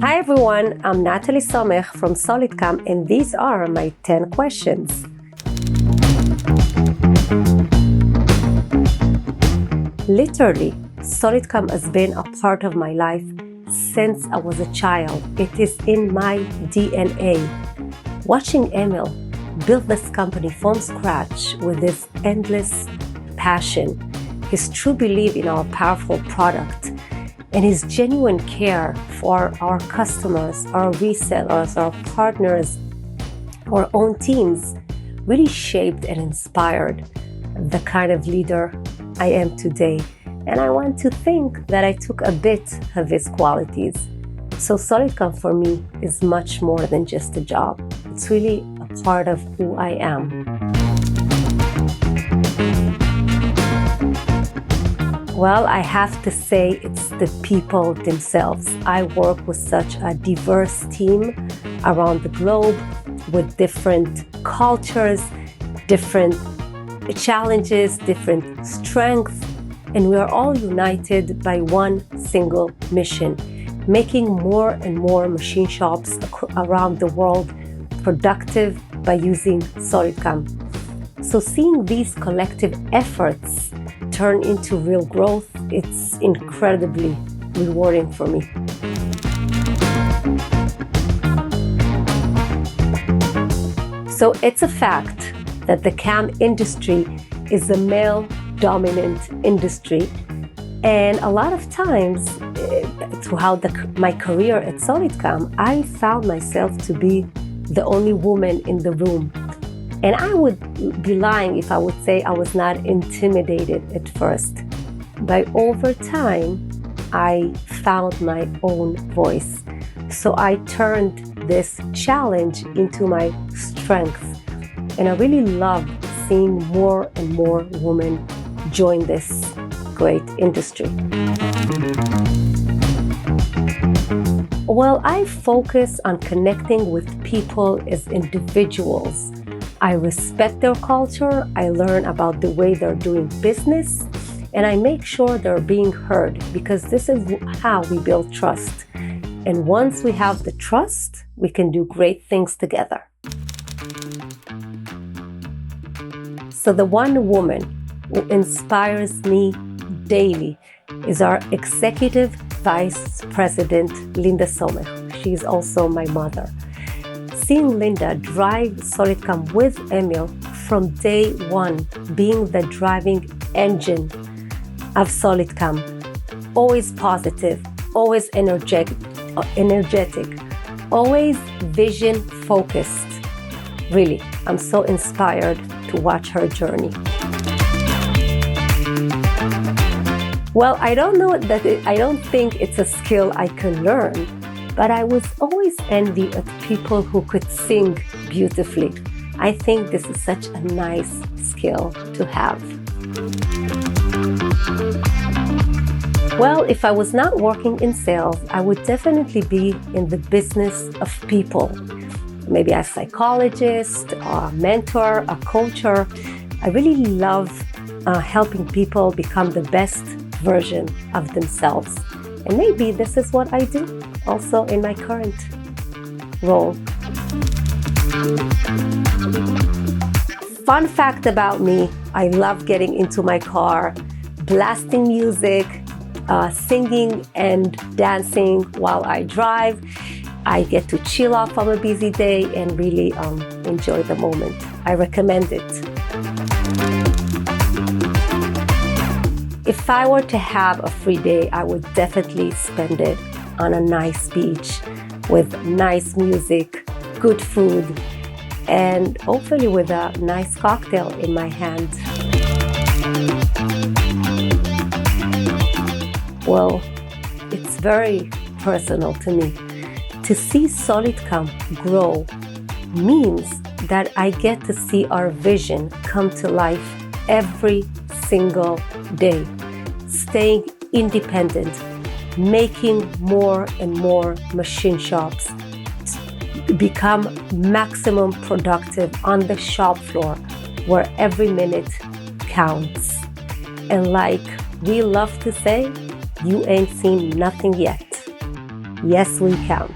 Hi everyone, I'm Natalie Somekh from SolidCAM, and these are my 10 questions. Literally, SolidCAM has been a part of my life since I was a child. It is in my DNA. Watching Emil build this company from scratch with his endless passion, his true belief in our powerful product, and his genuine care for our customers, our resellers, our partners, our own teams, really shaped and inspired the kind of leader I am today. And I want to think that I took a bit of his qualities. So SolidCAM for me is much more than just a job. It's really a part of who I am. Well, I have to say it's the people themselves. I work with such a diverse team around the globe with different cultures, different challenges, different strengths, and we are all united by one single mission, making more and more machine shops around the world productive by using SolidCAM. So seeing these collective efforts turn into real growth, it's incredibly rewarding for me. So it's a fact that the CAM industry is a male-dominant industry, and a lot of times throughout my career at SolidCAM, I found myself to be the only woman in the room. And I would be lying if I would say I was not intimidated at first. But over time, I found my own voice. So I turned this challenge into my strength. And I really love seeing more and more women join this great industry. Well, I focus on connecting with people as individuals. I respect their culture, I learn about the way they're doing business, and I make sure they're being heard, because this is how we build trust. And once we have the trust, we can do great things together. So the one woman who inspires me daily is our Executive Vice President, Linda Somekh. She's also my mother. Seeing Linda drive SolidCAM with Emil from day one, being the driving engine of SolidCAM, always positive, always energetic, always vision focused. Really, I'm so inspired to watch her journey. Well, I don't think it's a skill I can learn, but I was always envy of people who could sing beautifully. I think this is such a nice skill to have. Well, if I was not working in sales, I would definitely be in the business of people. Maybe a psychologist, a mentor, a coacher. I really love helping people become the best version of themselves. And maybe this is what I do also in my current role. Fun fact about me, I love getting into my car, blasting music, singing and dancing while I drive. I get to chill out from a busy day and really enjoy the moment. I recommend it. If I were to have a free day, I would definitely spend it on a nice beach with nice music, good food, and hopefully with a nice cocktail in my hand. Well, it's very personal to me. To see SolidCAM grow means that I get to see our vision come to life every single day, staying independent, making more and more machine shops, become maximum productive on the shop floor where every minute counts. And like we love to say, You ain't seen nothing yet. Yes, we can.